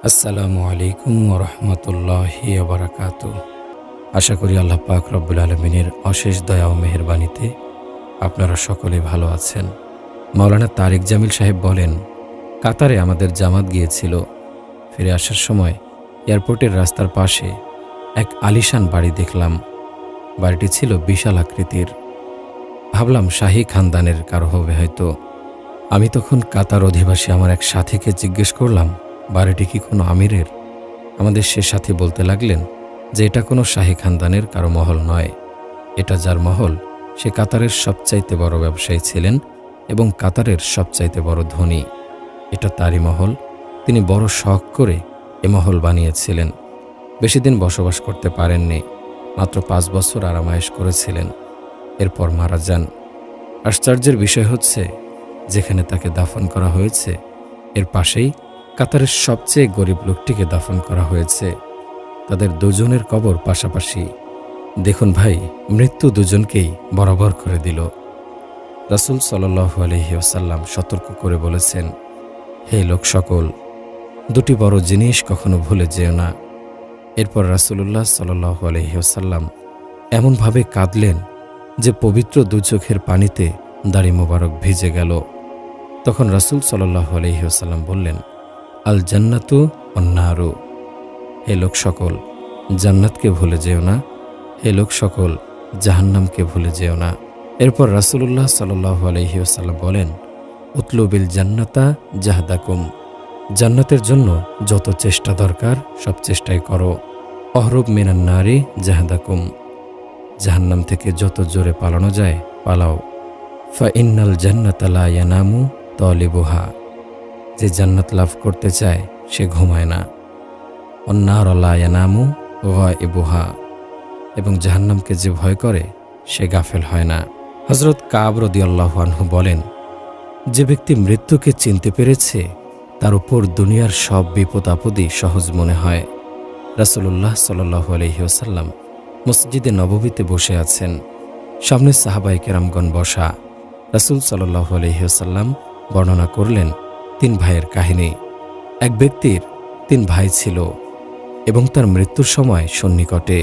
আসসালামু আলাইকুম ওয়া রাহমাতুল্লাহি ওয়া বারাকাতুহু। আশা করি আল্লাহ পাক রব্বুল আলামিনের অশেষ দয়া ও মেহেরবানিতে আপনারা সকলে ভালো আছেন। মাওলানা তারেক জামিল সাহেব বলেন, কাতারে আমাদের জামাত গিয়েছিল। ফিরে আসার সময় এয়ারপোর্টের রাস্তার পাশে এক আলিশান বাড়ি দেখলাম। বাড়িটি ছিল বিশাল আকৃতির। ভাবলাম শাহী খানদানের কারো হবে হয়তো। আমি তখন কাতার অধিবাসী আমার এক সাথীকে জিজ্ঞেস করলাম, বাড়িটি কি কোনো আমিরের? আমাদের সে সাথী বলতে লাগলেন যে এটা কোনো শাহী খানদানের কারো মহল নয়। এটা যার মহল সে কাতারের সবচাইতে বড় ব্যবসায়ী ছিলেন এবং কাতারের সবচাইতে বড় ধনী। এটা তারই মহল। তিনি বড় শখ করে এ মহল বানিয়েছিলেন। বেশি দিন বসবাস করতে পারেননি, মাত্র 5 বছর আরামায়েশ করেছিলেন। এরপর মারা যান। আশ্চর্যের বিষয় হচ্ছে, যেখানে তাকে দাফন করা হয়েছে এর পাশেই কাতারের সবচেয়ে গরিব লোকটিকে দাফন করা হয়েছে। তাদের দুজনের কবর পাশাপাশি। দেখুন ভাই, মৃত্যু দুজনকেই বরাবর করে দিল। রাসূল সাল্লাল্লাহু আলাইহি ওয়াসাল্লাম সতর্ক করে বলেছেন, হে লোক সকল, দুটি বড় জিনিস কখনো ভুলে যেও না। এরপর রাসূলুল্লাহ সাল্লাল্লাহু আলাইহি ওয়াসাল্লাম এমনভাবে কাঁদলেন যে পবিত্র দু চোখের পানিতে দাড়ি মোবারক ভিজে গেল। তখন রাসূল সাল্লাল্লাহু আলাইহি ওয়াসাল্লাম বললেন, আল জান্নাতু ওয়ান নারু। হে লোক সকল, জান্নাতকে ভুলে যেও না। হে লোক সকল, জাহান্নামকে ভুলে যেও না। এরপর রাসূলুল্লাহ সাল্লাল্লাহু আলাইহি ওয়াসাল্লাম বলেন, উতলুবিল জান্নাতা জাহদাকুম। জান্নাতের জন্য যত চেষ্টা দরকার সব চেষ্টাই করো। অহরব মিনান নারি জাহদাকুম। জাহান্নাম থেকে যত জোরে পালানো যায় পালাও। ফা ইন্নাল জান্নাতা লা ইয়ানামু তালিবুহা। যে জান্নাত লাভ করতে চায় সে ঘুমায় না। অন্নার লা ইয়ানামু গায়িবুহা। এবং জাহান্নামকে যে ভয় করে সে গাফেল হয় না। হযরত কাব রাদিয়াল্লাহু আনহু বলেন, যে ব্যক্তি মৃত্যুকে চিনতে পেরেছে তার উপর দুনিয়ার সব বিপদ আপদই সহজ মনে হয়। রাসূলুল্লাহ সাল্লাল্লাহু আলাইহি ওয়াসাল্লাম মসজিদে নববীতে বসে আছেন। সামনে সাহাবায়ে কেরামগণ বসা। রাসূল সাল্লাল্লাহু আলাইহি ওয়াসাল্লাম বর্ণনা করলেন 3 ভাইয়ের কাহিনী। এক ব্যক্তির 3 ভাই ছিল এবং তার মৃত্যুর সময় সন্নিকটে।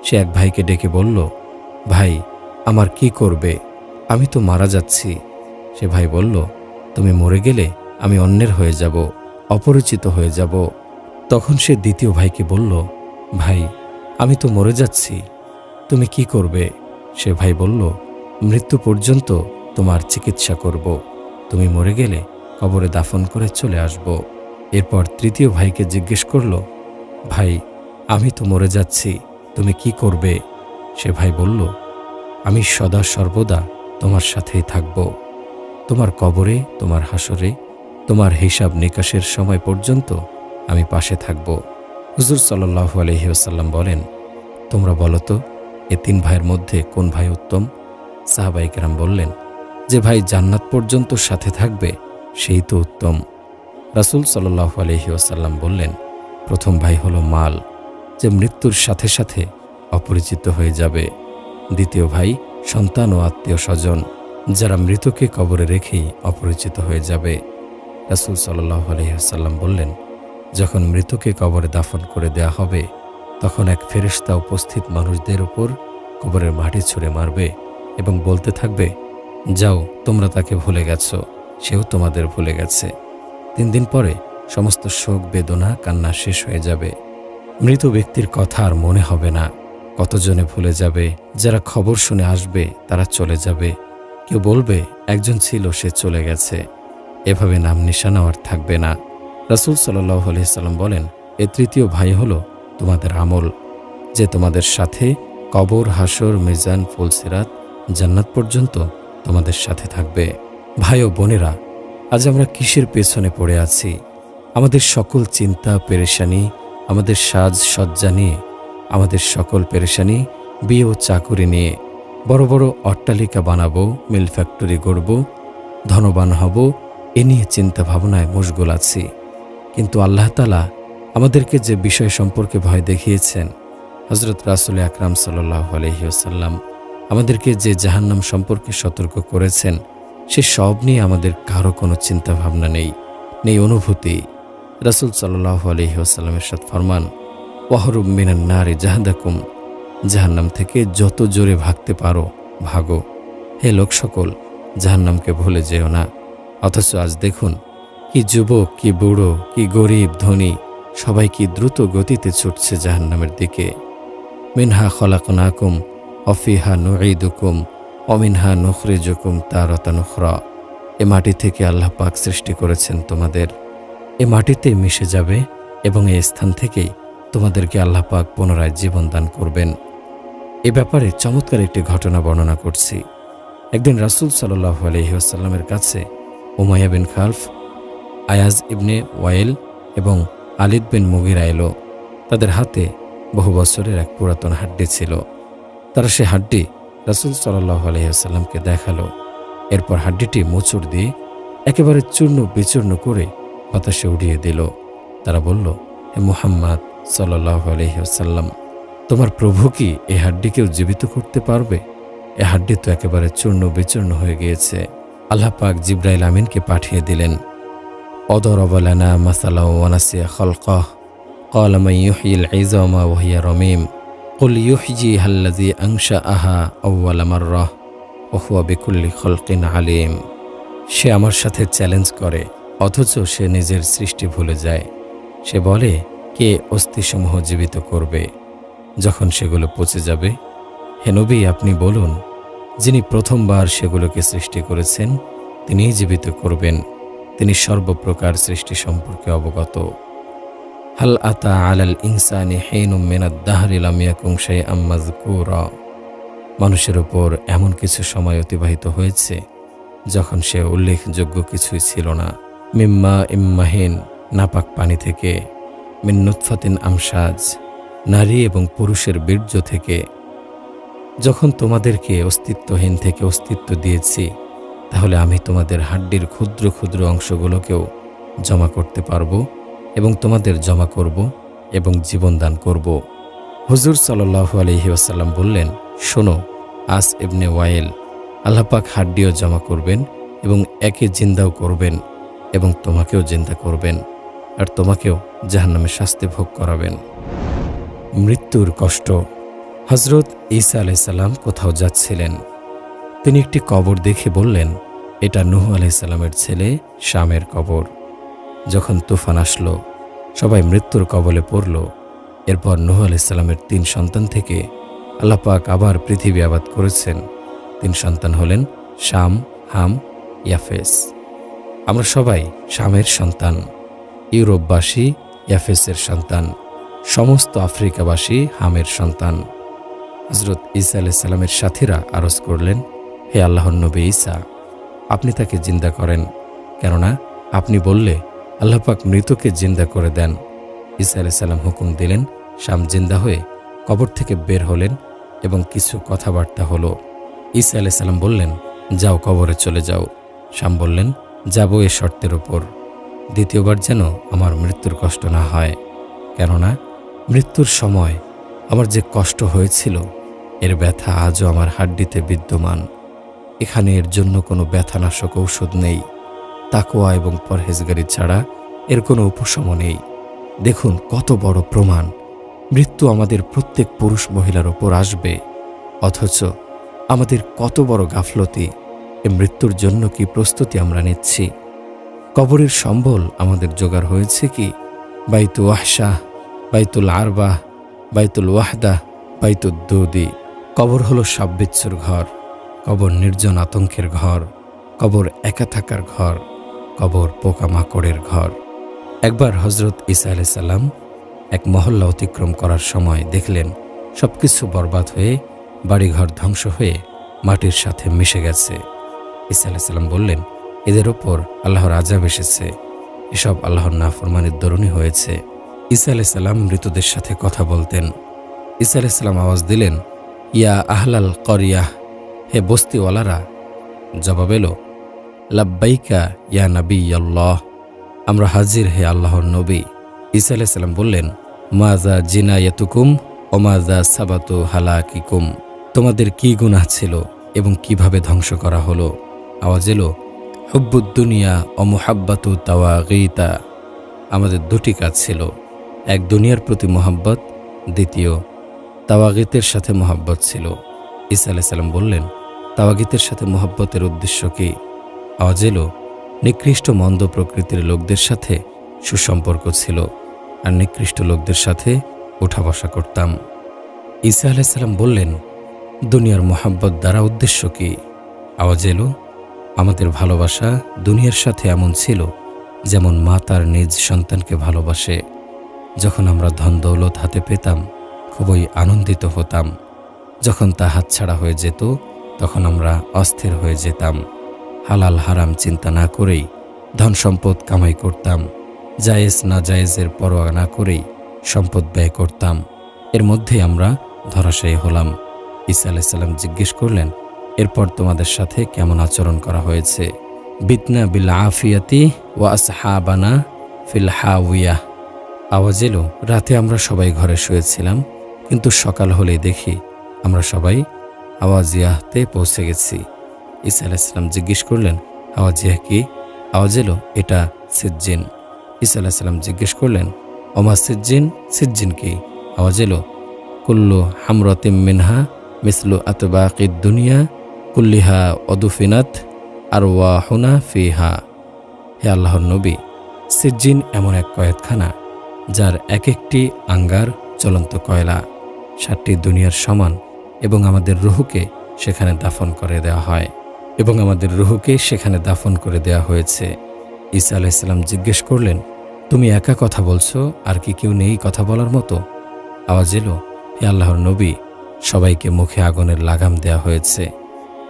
সে এক ভাইকে ডেকে বলল, ভাই, আমার কি করবে? আমি তো মারা যাচ্ছি। সে ভাই বলল, তুমি মরে গেলে আমি অন্যের হয়ে যাব, অপরিচিত হয়ে যাব। তখন সে দ্বিতীয় ভাইকে বলল, ভাই, আমি তো মরে যাচ্ছি, তুমি কি করবে? সে ভাই বলল, মৃত্যু পর্যন্ত তোমার চিকিৎসা করব। তুমি মরে গেলে কবরে দাফন করে চলে আসব। এরপর তৃতীয় ভাইকে জিজ্ঞেস করল, ভাই, আমি তো মরে যাচ্ছি, তুমি কি করবে? সে ভাই বলল, আমি সদা সর্বদা তোমার সাথেই থাকব। তোমার কবরে, তোমার হাসরে, তোমার হিসাব নিকাশের সময় পর্যন্ত আমি পাশে থাকব। হুজুর সাল্লাল্লাহু আলাইহি ওয়াসাল্লাম বলেন, তোমরা বলো তো, এ 3 ভাইয়ের মধ্যে কোন ভাই উত্তম? সাহাবায়ে কেরাম বললেন, যে ভাই জান্নাত পর্যন্ত সাথে থাকবে সেই তো উত্তম। রাসূল সাল্লাল্লাহু আলাইহি ওয়াসাল্লাম বললেন, প্রথম ভাই হলো মাল, যে মৃত্যুর সাথে সাথে অপরিচিত হয়ে যাবে। দ্বিতীয় ভাই সন্তান ও আত্মীয় স্বজন, যারা মৃতকে কবরে রেখেই অপরিচিত হয়ে যাবে। রাসূল সাল্লাল্লাহু আলাইহি ওয়াসাল্লাম বললেন, যখন মৃতকে কবরে দাফন করে দেয়া হবে তখন এক ফেরেশতা উপস্থিত মানুষদের উপর কবরের মাটি ছুঁড়ে মারবে এবং বলতে থাকবে, যাও, তোমরা তাকে ভুলে গেছো, সেও তোমাদের ভুলে গেছে। 3 দিন পরে সমস্ত শোক, বেদনা, কান্না শেষ হয়ে যাবে। মৃত ব্যক্তির কথা আর মনে হবে না। কতজনে ভুলে যাবে। যারা খবর শুনে আসবে তারা চলে যাবে। কেউ বলবে, একজন ছিল, সে চলে গেছে। এভাবে নাম নিশানাও আর থাকবে না। রাসূল সাল্লাল্লাহু আলাইহি সাল্লাম বলেন, এ তৃতীয় ভাই হলো তোমাদের আমল, যে তোমাদের সাথে কবর, হাসর, মিজান, ফুলসিরাত, জান্নাত পর্যন্ত তোমাদের সাথে থাকবে। ভাই ও বোনেরা, আজ আমরা কিসের পেছনে পড়ে আছি? আমাদের সকল চিন্তা পেরেশানি, আমাদের সাজ সজ্জা নিয়ে, আমাদের সকল পেরেশানি বিয়ে ও চাকুরি নিয়ে। বড় বড় অট্টালিকা বানাবো, মিল ফ্যাক্টরি গড়ব, ধনবান হব, এ নিয়ে চিন্তা ভাবনায় মশগুল আছি। কিন্তু আল্লাহ তাআলা আমাদেরকে যে বিষয় সম্পর্কে ভয় দেখিয়েছেন, হযরত রাসূল আকরাম সাল্লাল্লাহু আলাইহি ওয়াসাল্লাম আমাদেরকে যে জাহান্নাম সম্পর্কে সতর্ক করেছেন, সে সব নিয়ে আমাদের কারো কোনো চিন্তা ভাবনা নেই, অনুভূতি। রাসূল সাল্লাল্লাহু আলাইহি ওয়াসাল্লাম ইরশাদ ফরমান, ওয়াহরুব মিনান নারি জাহদাকুম, জাহান্নাম থেকে যত জোরে ভাগতে পারো ভাগো। হে লোক সকল, জাহান্নামকে ভুলে যেও না। অথচ আজ দেখুন, কি যুবক, কি বুড়ো, কি গরিব, ধনী, সবাই কি দ্রুত গতিতে ছুটছে জাহান্নামের দিকে। মিনহা খলাকনাকুম অফিহা নুঈদুকুম অমিনহা নুখরিজুকুম তারাতান উখরা। এ মাটি থেকে আল্লাহ পাক সৃষ্টি করেছেন তোমাদের, এ মাটিতে মিশে যাবে এবং এই স্থান থেকেই তোমাদেরকে আল্লাহ পাক পুনরায় জীবন দান করবেন। এ ব্যাপারে চমৎকার একটি ঘটনা বর্ণনা করছি। একদিন রাসূল সাল্লাল্লাহু আলাইহি ওয়াসাল্লামের কাছে উমাইয়া বিন খালফ, আয়াজ ইবনে ওয়াইল এবং আলিদ বিন মুগিরা এলো। তাদের হাতে বহু বছরের এক পুরাতন হাড্ডি ছিল। তারা সে হাড্ডি রাসূল সাল্লাল্লাহু আলাইহি ওয়াসাল্লামকে দেখালো। এরপর হাড্ডিটি মোচড় দিয়ে একেবারে চূর্ণ বিচূর্ণ করে বাতাসে উড়িয়ে দিল। তারা বলল, হে মুহাম্মদ সাল্লাল্লাহু আলাইহি ওয়াসাল্লাম, তোমার প্রভু কি এই হাড্ডিকেও জীবিত করতে পারবে? এ হাড্ডি তো একেবারে চূর্ণ বিচূর্ণ হয়ে গিয়েছে। আল্লাহ পাক জিবরাইল আমিনকে পাঠিয়ে দিলেন। অদরবা লানা মাসালাও ওয়া নাসিয়া খালকাহ ক্বালা মান ইউহয়িল ইযামা ওয়া হিয়া রামীম কুল ইউহয়িহা আল্লাযী আনশাআহা আউওয়ালা মাররাহ ওয়া হুয়া বিকুল্লি খালকিন আলীম। সে আমার সাথে চ্যালেঞ্জ করে, অথচ সে নিজের সৃষ্টি ভুলে যায়। সে বলে, কে অস্থিসমূহ জীবিত করবে যখন সেগুলো পচে যাবে? হে নবী, আপনি বলুন, যিনি প্রথমবার সেগুলোকে সৃষ্টি করেছেন তিনিই জীবিত করবেন। তিনি সর্বপ্রকার সৃষ্টি সম্পর্কে অবগত। হাল আতা আলাল ইনসানি হিনুম মিনাদ দাহরি লাম ইয়াকুন শাইআম মাযকুরা। মানুষের উপর এমন কিছু সময় অতিবাহিত হয়েছে যখন সে উল্লেখযোগ্য কিছুই ছিল না। মিম্মা ইম্মাহিন, নাপাক পানি থেকে। মিন নুতফাতিন আমসাজ, নারী এবং পুরুষের বীর্য থেকে। যখন তোমাদেরকে অস্তিত্বহীন থেকে অস্তিত্ব দিয়েছি, তাহলে আমি তোমাদের হাড্ডির ক্ষুদ্র ক্ষুদ্র অংশগুলোকেও জমা করতে পারবো এবং তোমাদের জমা করব এবং জীবন দান করব। হুজুর সাল্লাল্লাহু আলাইহি ওয়াসাল্লাম বললেন, শোনো আস ইবনে ওয়াইল, আল্লাহ পাক হাড্ডিও জমা করবেন এবং একে জিন্দাও করবেন এবং তোমাকেও জিন্দা করবেন, আর তোমাকেও জাহান্নামের শাস্তি ভোগ করাবেন। মৃত্যুর কষ্ট। হযরত ঈসা আলাইহিস সালাম কোথাও যাচ্ছিলেন। তিনি একটি কবর দেখে বললেন, এটা নূহ আলাইহিস সালামের ছেলে শামের কবর। যখন তুফান আসলো, সবাই মৃত্যুর কবলে পড়ল। এরপর নূহ আলাইহিস সালামের 3 সন্তান থেকে আল্লাহ পাক আবার পৃথিবী আবাদ করেছেন। 3 সন্তান হলেন শাম, হাম, ইয়াফেস। আমরা সবাই শামের সন্তান, ইউরোপবাসী ইয়াফেসের সন্তান, সমস্ত আফ্রিকাবাসী হামের সন্তান। হযরত ঈসা আলাইহিস সালামের সাথীরা আরজ করলেন, হে আল্লাহর নবী ঈসা, আপনি তাকে জিন্দা করেন, কেননা আপনি বললে আল্লাহ পাক মৃতকে জিন্দা করে দেন। ঈসা আলাইহিস সালাম হুকুম দিলেন। শাম জিন্দা হয়ে কবর থেকে বের হলেন এবং কিছু কথাবার্তা হলো। ঈসা আলাইহিস সালাম বললেন, যাও কবরে চলে যাও। শাম বললেন, যাব এ শর্তের ওপর, দ্বিতীয়বার যেন আমার মৃত্যুর কষ্ট না হয়, কেননা মৃত্যুর সময় আমার যে কষ্ট হয়েছিল এর ব্যথা আজও আমার হাড্ডিতে বিদ্যমান। এখানে এর জন্য কোনো ব্যথানাশক ঔষধ নেই। তাকওয়া এবং পরহেজগারি ছাড়া এর কোনো উপশম নেই। দেখুন কত বড় প্রমাণ, মৃত্যু আমাদের প্রত্যেক পুরুষ মহিলার ওপর আসবে, অথচ আমাদের কত বড় গাফলতি। এ মৃত্যুর জন্য কি প্রস্তুতি আমরা নিচ্ছি? কবরের সম্বল আমাদের জোগাড় হয়েছে কি? বাইতু ওয়াহশাহ, বাইতুল আরবাহ, বাইতুল ওয়াহদা, বাইতুদ দুদি। কবর হলো সাববিচ্ছুর ঘর, কবর নির্জন আতঙ্কের ঘর, কবর একা থাকার ঘর, কবর পোকামাকড়ের ঘর। একবার হযরত ঈসা আলাইহিস সালাম এক মহল্লা অতিক্রম করার সময় দেখলেন সবকিছু বরবাদ হয়ে, বাড়িঘর ধ্বংস হয়ে মাটির সাথে মিশে গেছে। ঈসা আলাইহিস সালাম বললেন, এদের ওপর আল্লাহর আযাব এসেছে, এসব আল্লাহর নাফরমানির দরুনই হয়েছে। ঈসা আলাইহিস সালাম মৃতদের সাথে কথা বলতেন। ঈসা আলাইহিস সালাম আওয়াজ দিলেন, ইয়া আহলাল করিয়াহ, হে বস্তিওয়ালারা। জবাব এলো, লাব্বাইকা ইয়া নবিয়াল্লাহ, আমরা হাজির হে আল্লাহর নবী। ঈসা আলাইহিস সালাম বললেন, মাজা জিনায়াতুকুম ও মাজা সাবাতু হালাকিকুম, তোমাদের কি গুনাহ ছিল এবং কিভাবে ধ্বংস করা হলো? আওয়াজ এলো, হুব্বুদ দুনিয়া ও মুহাব্বাতু তাওয়াগীতা, আমাদের দুটি কাজ ছিল, এক দুনিয়ার প্রতি মোহাব্বত, দ্বিতীয় তাওয়াগিতের সাথে মোহাব্বত ছিল। ঈসা আলাইহিস সালাম বললেন, তাওয়াগিতের সাথে মোহাব্বতের উদ্দেশ্য কি? আওয়াজ এলো, নিকৃষ্ট মন্দ প্রকৃতির লোকদের সাথে সুসম্পর্ক ছিল আর নিকৃষ্ট লোকদের সাথে ওঠা বসা করতাম। ঈসা আলাইহিস সালাম বললেন, দুনিয়ার মোহাব্বত দ্বারা উদ্দেশ্য কি? আওয়াজ এলো, আমাদের ভালোবাসা দুনিয়ার সাথে এমন ছিল যেমন মা তার নিজ সন্তানকে ভালোবাসে। যখন আমরা ধন দৌলত হাতে পেতাম খুবই আনন্দিত হতাম, যখন তা হাতছাড়া হয়ে যেত তখন আমরা অস্থির হয়ে যেতাম। হালাল হারাম চিন্তা না করেই ধন সম্পদ কামাই করতাম, জায়েজ না জায়েজের পরোয়া না করেই সম্পদ ব্যয় করতাম। এর মধ্যে আমরা ধরাশায়ী হলাম। ঈসা আলাইহিস সালাম জিজ্ঞেস করলেন, এরপর তোমাদের সাথে কেমন আচরণ করা হয়েছে? বিতনা বিল আফিয়াতি ওয়া আসহাবানা ফিল হাওয়িয়া। আওয়াজ এলো, রাতে আমরা সবাই ঘরে শুয়েছিলাম, কিন্তু সকাল হলেই দেখি আমরা সবাই হাওয়াজিয়াহতে পৌঁছে গেছি। ঈসা আলাইহিস সালাম জিজ্ঞেস করলেন, হাওয়াজিয়াহ কি? আওয়াজ এলো, এটা সিজ্জিন। ঈসা আলাইহিস সালাম জিজ্ঞেস করলেন, ওমা সিজ্জিন, সিজ্জিন কি? আওয়াজ এলো, কুল্লু হামরাতিম মিনহা মিসলু আতবাকিদ দুনিয়া কুল্লিহা অদুফিনাত আরওয়াহুনা ফিহা। হে আল্লাহর নবী, সিজ্জিন এমন এক কয়েদখানা যার এক একটি আঙ্গার চলন্ত কয়লা 7টি দুনিয়ার সমান, এবং আমাদের রুহকে সেখানে দাফন করে দেওয়া হয়, এবং আমাদের রুহকে সেখানে দাফন করে দেওয়া হয়েছে। ঈসা আলাইহিস সালাম জিজ্ঞেস করলেন, তুমি একা কথা বলছো, আর কি কেউ নেই কথা বলার মতো? আওয়াজ এলো, হে আল্লাহর নবী, সবাইকে মুখে আগুনের লাগাম দেয়া হয়েছে,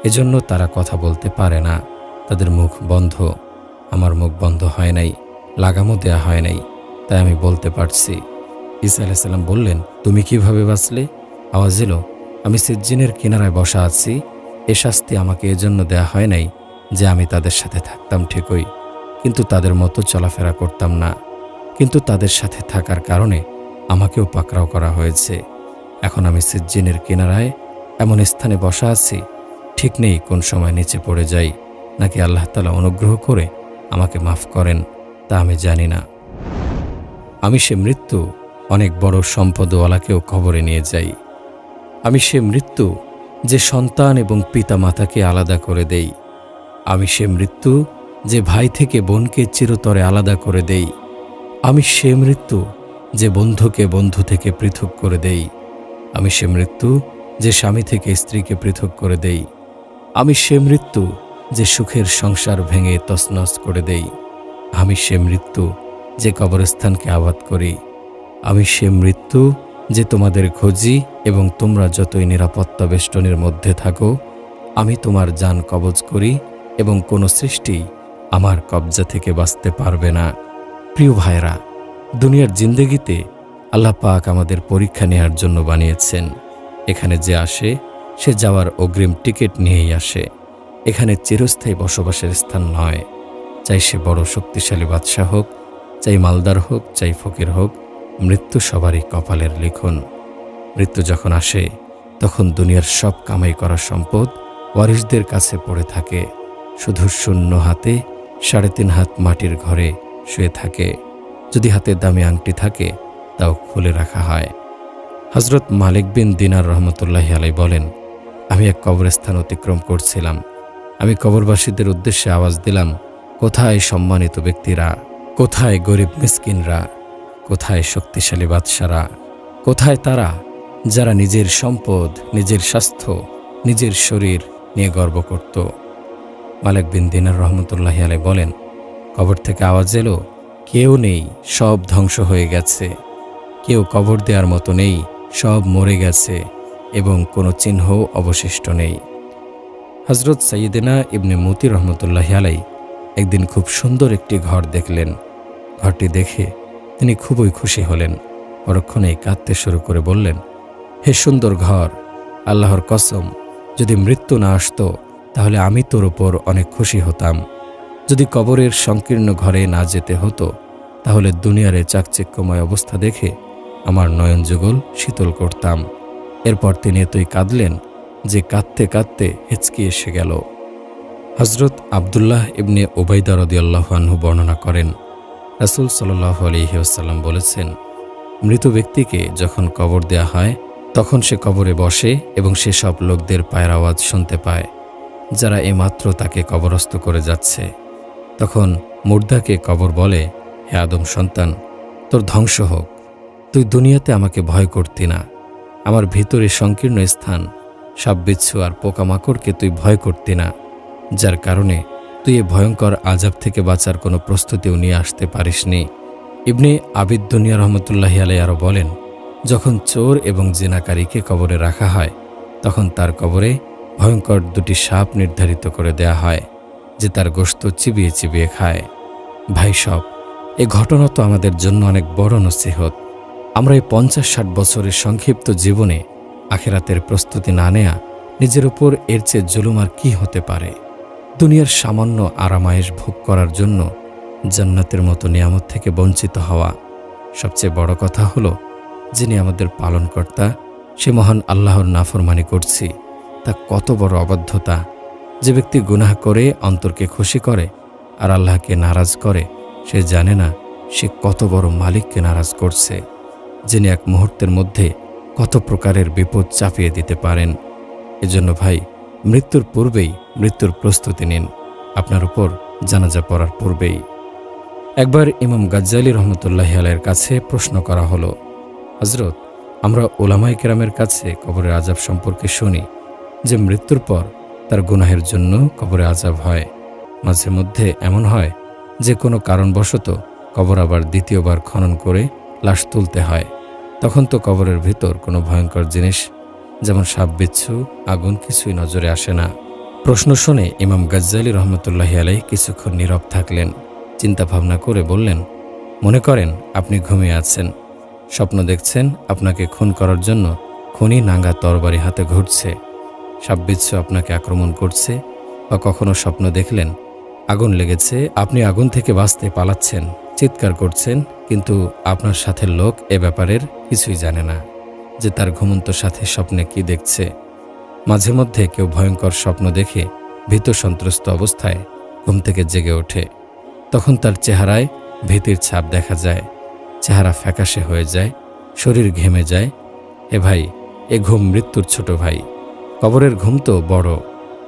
এজন্য তারা কথা বলতে পারে না, তাদের মুখ বন্ধ। আমার মুখ বন্ধ হয় নাই, লাগামও দেয়া হয় নাই, তাই আমি বলতে পারছি। ঈসা আলাইহিস সালাম বললেন, তুমি কিভাবে বাঁচলে? আওয়াজ এলো, আমি সিজ্জিনের কিনারায় বসা আছি। এ শাস্তি আমাকে এজন্য দেয়া হয় নাই যে আমি তাদের সাথে থাকতাম ঠিকই, কিন্তু তাদের মতো চলাফেরা করতাম না, কিন্তু তাদের সাথে থাকার কারণে আমাকেও পাকড়াও করা হয়েছে। এখন আমি সিজ্জিনের কিনারায় এমন স্থানে বসা আছি, ঠিক নেই কোন সময় নিচে পড়ে যাই, নাকি আল্লাহ তাআলা অনুগ্রহ করে আমাকে মাফ করেন তা আমি জানি না। আমি সে মৃত্যু অনেক বড় সম্পদওয়ালাকেও কবরে নিয়ে যাই। আমি সে মৃত্যু যে সন্তান এবং পিতা মাতাকে আলাদা করে দেই। আমি সে মৃত্যু যে ভাই থেকে বোনকে চিরতরে আলাদা করে দেই। আমি সে মৃত্যু যে বন্ধুকে বন্ধু থেকে পৃথক করে দেই। আমি সে মৃত্যু যে স্বামী থেকে স্ত্রীকে পৃথক করে দেই। আমি সে মৃত্যু যে সুখের সংসার ভেঙে তছনছ করে দেই। আমি সে মৃত্যু যে কবরস্থানকে আবাদ করি। আমি সে মৃত্যু যে তোমাদের খোঁজি, এবং তোমরা যতই নিরাপত্তা বেষ্টনীর মধ্যে থাকো আমি তোমার জান কবজ করি, এবং কোনো সৃষ্টি আমার কবজা থেকে বাঁচতে পারবে না। প্রিয় ভাইরা, দুনিয়ার জিন্দেগিতে আল্লাহ পাক আমাদের পরীক্ষা নেওয়ার জন্য বানিয়েছেন। এখানে যে আসে সে যাওয়ার অগ্রিম টিকিট নিয়েই আসে। এখানে চিরস্থায়ী বসবাসের স্থান নয়। চাই সে বড় শক্তিশালী বাদশাহ হোক, চাই মালদার হোক, চাই ফকির হোক, মৃত্যু সবারই কপালের লিখন। মৃত্যু যখন আসে তখন দুনিয়ার সব কামাই করা সম্পদ ওয়ারিসদের কাছে পড়ে থাকে। শুধু শূন্য হাতে 3.5 হাত মাটির ঘরে শুয়ে থাকে। যদি হাতে দামি আংটি থাকে তাও খুলে রাখা হয়। হযরত মালিক বিন দিনার রহমতুল্লাহি আলাইহি বলেন, আমি এক কবরস্থান অতিক্রম করছিলাম। আমি কবরবাসীদের উদ্দেশ্যে আওয়াজ দিলাম, কোথায় সম্মানিত ব্যক্তিরা, কোথায় গরিব মিসকিনরা, কোথায় শক্তিশালী বাদশারা, কোথায় তারা যারা নিজের সম্পদ, নিজের স্বাস্থ্য, নিজের শরীর নিয়ে গর্ব করত? মালিক বিন দিনার রহমতুল্লাহি আলাইহি বলেন, কবর থেকে আওয়াজ এলো, কেউ নেই, সব ধ্বংস হয়ে গেছে। কেউ কবর দেওয়ার মতো নেই, সব মরে গেছে এবং কোনো চিহ্নও অবশিষ্ট নেই। হযরত সাইয়েদেনা ইবনে মুতি রহমতুল্লাহি আলাইহি একদিন খুব সুন্দর একটি ঘর দেখলেন। ঘরটি দেখে তিনি খুবই খুশি হলেন। পরক্ষণেই কাঁদতে শুরু করে বললেন, হে সুন্দর ঘর, আল্লাহর কসম, যদি মৃত্যু না আসতো তাহলে আমি তোর উপর অনেক খুশি হতাম। যদি কবরের সংকীর্ণ ঘরে না যেতে হতো তাহলে দুনিয়ার চাকচিক্যময় অবস্থা দেখে আমার নয়ন যুগল শীতল করতাম। এরপর তিনি এতই কাঁদলেন যে কাঁদতে কাঁদতে হেঁচকি এসে গেল। হযরত আব্দুল্লাহ ইবনে উবাইদা রাদিয়াল্লাহু আনহু বর্ণনা করেন, রাসূল সাল্লাল্লাহু আলাইহি ওয়াসাল্লাম বলেছেন, মৃত ব্যক্তিকে যখন কবর দেয়া হয় তখন সে কবরে বসে এবং সেসব লোকদের পায়ের আওয়াজ শুনতে পায় যারা এইমাত্র তাকে কবরস্থ করে যাচ্ছে। তখন মুর্দাকে কবর বলে, হে আদম সন্তান, তোর ধ্বংস হোক। তুই দুনিয়াতে আমাকে ভয় করতি না। আমার ভিতরে সংকীর্ণ স্থান, সাপবিচ্ছু আর পোকামাকড়কে তুই ভয় করতি না, যার কারণে তুই এ ভয়ঙ্কর আযাব থেকে বাঁচার কোনো প্রস্তুতিও নিয়ে আসতে পারিসনি। ইবনে আবিদ দুনিয়া রহমতুল্লাহি আলাইহি আরও বলেন, যখন চোর এবং জিনাকারীকে কবরে রাখা হয় তখন তার কবরে ভয়ঙ্কর দুটি সাপ নির্ধারিত করে দেয়া হয় যে তার গোশত চিবিয়ে চিবিয়ে খায়। ভাই সব, এ ঘটনা তো আমাদের জন্য অনেক বড় নসিহত। আমরা এই 50-60 বছরের সংক্ষিপ্ত জীবনে আখিরাতের প্রস্তুতি না নেয়া নিজের উপর এর চেয়ে জুলুম আর কি হতে পারে। দুনিয়ার সামান্য আরামায়েশ ভোগ করার জন্য জান্নাতের মতো নিয়ামত থেকে বঞ্চিত হওয়া। সবচেয়ে বড় কথা হলো, যিনি আমাদের পালনকর্তা সে মহান আল্লাহর নাফরমানি করছি, তা কত বড় অবাধ্যতা। যে ব্যক্তি গুনাহ করে অন্তরকে খুশি করে আর আল্লাহকে নারাজ করে, সে জানে না সে কত বড় মালিককে নারাজ করছে, যিনি এক মুহূর্তের মধ্যে কত প্রকারের বিপদ চাপিয়ে দিতে পারেন। এজন্য ভাই, মৃত্যুর পূর্বেই মৃত্যুর প্রস্তুতি নিন, আপনার উপর জানাজা পড়ার পূর্বেই। একবার ইমাম গাজ্জালী রহমতুল্লাহি আলাইহির কাছে প্রশ্ন করা হলো, হযরত, আমরা উলামায়ে কেরামের কাছে কবরের আযাব সম্পর্কে শুনি যে মৃত্যুর পর তার গুনাহের জন্য কবরে আযাব হয়। মাঝে মধ্যে এমন হয় যে কোনো কারণবশত কবর আবার দ্বিতীয়বার খনন করে লাশ তুলতে হয়। তখন তো কবরের ভিতর কোনো ভয়ঙ্কর জিনিস যেমন সাপবিচ্ছু, আগুন কিছুই নজরে আসে না। প্রশ্ন শুনে ইমাম গাজ্জালী রহমতুল্লাহি আলাইহি কিছুক্ষণ নীরব থাকলেন। চিন্তা ভাবনা করে বললেন, মনে করেন আপনি ঘুমিয়ে আছেন, স্বপ্ন দেখছেন আপনাকে খুন করার জন্য খুনি নাঙ্গা তরবারি হাতে ঘুরছে, সাপবিচ্ছু আপনাকে আক্রমণ করছে, বা কখনো স্বপ্ন দেখলেন আগুন লেগেছে, আপনি আগুন থেকে বাঁচতে পালাচ্ছেন, চিৎকার করছেন, কিন্তু আপনার সাথে লোক এ ব্যাপারের কিছুই জানে না যে তার ঘুমন্ত সাথে স্বপ্নে কি দেখছে। মাঝে মধ্যে কেউ ভয়ঙ্কর স্বপ্ন দেখে ভীত সন্ত্রস্ত অবস্থায় ঘুম থেকে জেগে ওঠে। তখন তার চেহারায় ভীতির ছাপ দেখা যায়, চেহারা ফ্যাকাশে হয়ে যায়, শরীর ঘেমে যায়। এ ভাই, এ ঘুম মৃত্যুর ছোট ভাই। কবরের ঘুম তো বড়।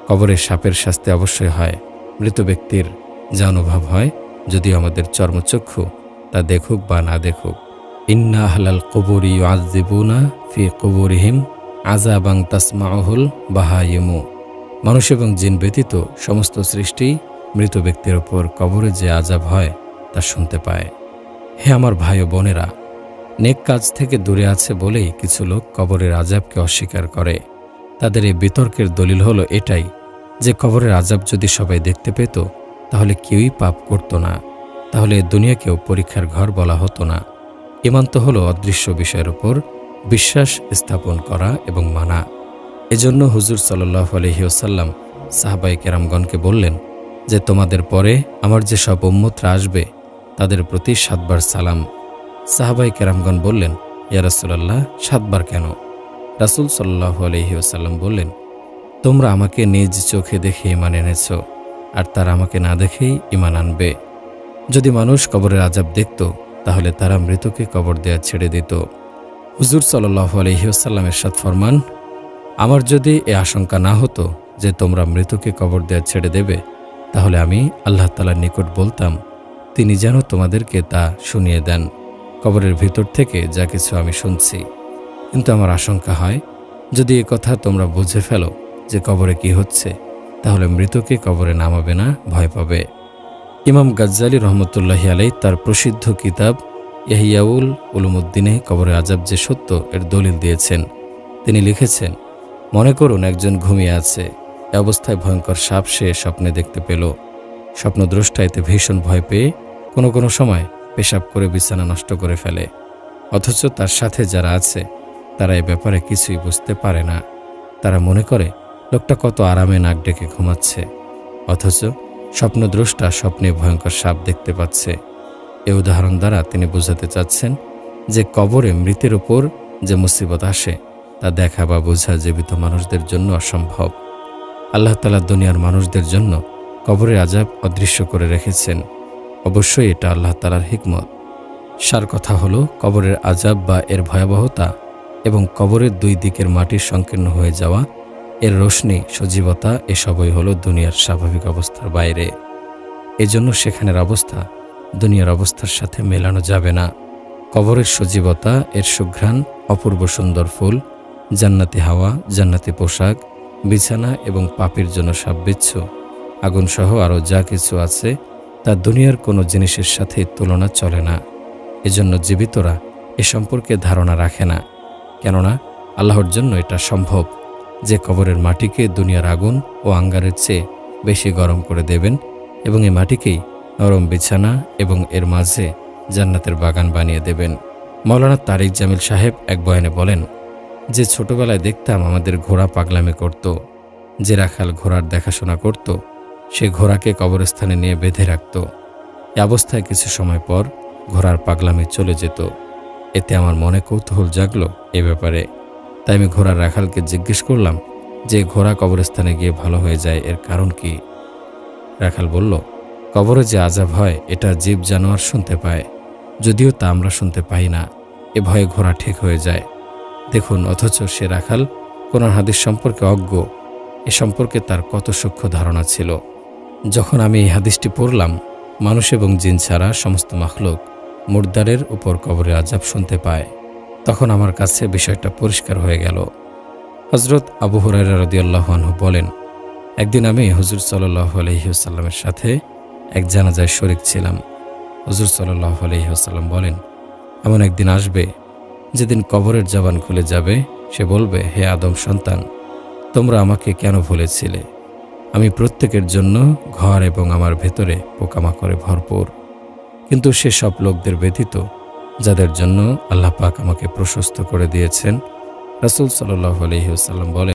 কবরের সাপের শাস্তি অবশ্যই হয়। মৃত ব্যক্তির যা অনুভব হয়, যদিও আমাদের চর্মচক্ষু তা দেখুক বা না দেখুক। ইন্না আহলাল কুবুরি ইউআযযিবুনা ফি কুবুরিহিম আযাবান তাসমাউহুল বাহাইমু। মানুষ এবং জিন ব্যতীত সমস্ত সৃষ্টি মৃত ব্যক্তির ওপর কবরে যে আযাব হয় তা শুনতে পায়। হে আমার ভাই ও বোনেরা, নেক কাজ থেকে দূরে আছে বলেই কিছু লোক কবরের আযাবকে অস্বীকার করে। তাদের এই বিতর্কের দলিল হলো এটাই যে কবরের আযাব যদি সবাই দেখতে পেত তাহলে কেউই পাপ করত না, তাহলে দুনিয়াকেও পরীক্ষার ঘর বলা হতো না। ঈমান তো হলো অদৃশ্য বিষয়ের উপর বিশ্বাস স্থাপন করা এবং মানা। এজন্য হুজুর সাল্লাল্লাহু আলাইহি ওয়াসাল্লাম সাহাবায়ে কেরামগণকে বললেন যে তোমাদের পরে আমার যে সব উম্মতরা আসবে তাদের প্রতি 7 বার সালাম। সাহাবায়ে কেরামগণ বললেন, ইয়া রাসূলুল্লাহ, 7 বার কেন? রাসূল সাল্লাল্লাহু আলাইহি ওয়াসাল্লাম বললেন, তোমরা আমাকে নিজ চোখে দেখে ঈমান এনেছ, আর তারা আমাকে না দেখেই ঈমান আনবে। যদি মানুষ কবরের আযাব দেখত তাহলে তারা মৃতকে কবর দেয়া ছেড়ে দিত। হুজুর সাল্লাল্লাহু আলাইহি ওয়াসাল্লাম ইরশাদ ফরমান, আমার যদি এ আশঙ্কা না হতো যে তোমরা মৃতকে কবর দেয়া ছেড়ে দেবে, তাহলে আমি আল্লাহ তাআলার নিকট বলতাম তিনি যেন তোমাদেরকে তা শুনিয়ে দেন, কবরের ভিতর থেকে যা কিছু আমি শুনছি। কিন্তু আমার আশঙ্কা হয় যদি এ কথা তোমরা বুঝে ফেলো যে কবরে কি হচ্ছে, তাহলে মৃতকে কবরে নামাবে না, ভয় পাবে। ইমাম গাজ্জালী রহমতুল্লাহি আলাইহি তার প্রসিদ্ধ কিতাব ইহইয়াউল উলুমুদ্দিনে কবরে আযাব যে সত্য এর দলিল দিয়েছেন। তিনি লিখেছেন, মনে করুন একজন ঘুমিয়ে আছে, এ অবস্থায় ভয়ঙ্কর সাপ সে স্বপ্নে দেখতে পেল। স্বপ্নদ্রষ্টা এতে ভীষণ ভয় পেয়ে কোনো কোনো সময় পেশাব করে বিছানা নষ্ট করে ফেলে, অথচ তার সাথে যারা আছে তারা এ ব্যাপারে কিছুই বুঝতে পারে না। তারা মনে করে লোকটা কত আরামে নাক ডেকে ঘুমাচ্ছে, অথচ স্বপ্নদ্রষ্টা স্বপ্নে ভয়ঙ্কর সাপ দেখতে পাচ্ছে। এ উদাহরণ দ্বারা তিনি বোঝাতে চাচ্ছেন যে কবরে মৃতের ওপর যে মুসিবত আসে তা দেখা বা বোঝা জীবিত মানুষদের জন্য অসম্ভব। আল্লাহ তাআলা দুনিয়ার মানুষদের জন্য কবরের আযাব অদৃশ্য করে রেখেছেন। অবশ্যই এটা আল্লাহ তাআলার হিকমত। সার কথা হলো, কবরের আযাব বা এর ভয়াবহতা এবং কবরের দুই দিকের মাটির সংকীর্ণ হয়ে যাওয়া, এর রোশনি, সজীবতা এসবই হলো দুনিয়ার স্বাভাবিক অবস্থার বাইরে। এজন্য সেখানের অবস্থা দুনিয়ার অবস্থার সাথে মেলানো যাবে না। কবরের সজীবতা, এর সুঘ্রাণ, অপূর্ব সুন্দর ফুল, জান্নাতি হাওয়া, জান্নাতি পোশাক, বিছানা এবং পাপীর জন্য সাপবিচ্ছু, আগুনসহ আরও যা কিছু আছে তা দুনিয়ার কোনো জিনিসের সাথে তুলনা চলে না। এজন্য জীবিতরা এ সম্পর্কে ধারণা রাখে না, কেননা আল্লাহর জন্য এটা সম্ভব যে কবরের মাটিকে দুনিয়ার আগুন ও আঙ্গারের চেয়ে বেশি গরম করে দেবেন এবং এই মাটিকেই নরম বিছানা এবং এর মাঝে জান্নাতের বাগান বানিয়ে দেবেন। মাওলানা তারিক জামিল সাহেব এক বয়ানে বলেন যে ছোটবেলায় দেখতাম আমাদের ঘোড়া পাগলামি করত, যে রাখাল ঘোড়ার দেখাশোনা করত সে ঘোড়াকে কবরস্থানে নিয়ে বেঁধে রাখত। এ অবস্থায় কিছু সময় পর ঘোড়ার পাগলামি চলে যেত। এতে আমার মনে কৌতূহল জাগলো এ ব্যাপারে। তাই আমি ঘোড়ার রাখালকে জিজ্ঞেস করলাম যে ঘোড়া কবরস্থানে গিয়ে ভালো হয়ে যায়, এর কারণ কি? রাখাল বলল, কবরে যে আযাব হয় এটা জীব জানোয়ার শুনতে পায়, যদিও তা আমরা শুনতে পাই না। এ ভয়ে ঘোড়া ঠিক হয়ে যায়। দেখুন, অথচ সে রাখাল কোরআন হাদিস সম্পর্কে অজ্ঞ। এ সম্পর্কে তার কত সূক্ষ্ম ধারণা ছিল। যখন আমি এই হাদিসটি পড়লাম, মানুষ এবং জিন ছাড়া সমস্ত মাখলুক মুর্দারের উপর কবরে আযাব শুনতে পায়, তখন আমার কাছে বিষয়টা পরিষ্কার হয়ে গেল। হযরত আবু হুরায়রা রাদিয়াল্লাহু আনহু বলেন, একদিন আমি হুজুর সাল্লাল্লাহু আলাইহি ওয়াসাল্লামের সাথে এক জানাজায় শরীক ছিলাম। হুজুর সাল্লাল্লাহু আলাইহি ওয়াসাল্লাম বলেন, এমন একদিন আসবে যেদিন কবরের জবান খুলে যাবে। সে বলবে, হে আদম সন্তান, তোমরা আমাকে কেন ভুলেছিলে? আমি প্রত্যেকের জন্য ঘর এবং আমার ভেতরে পোকামাকড়ে ভরপুর। কিন্তু সে সব লোকদের ব্যতীত যাদের জন্য আল্লাহ পাক আমাকে প্রশস্ত করে দিয়েছেন। রাসূল সাল্লাল্লাহু আলাইহি ওয়াসাল্লাম বলেন,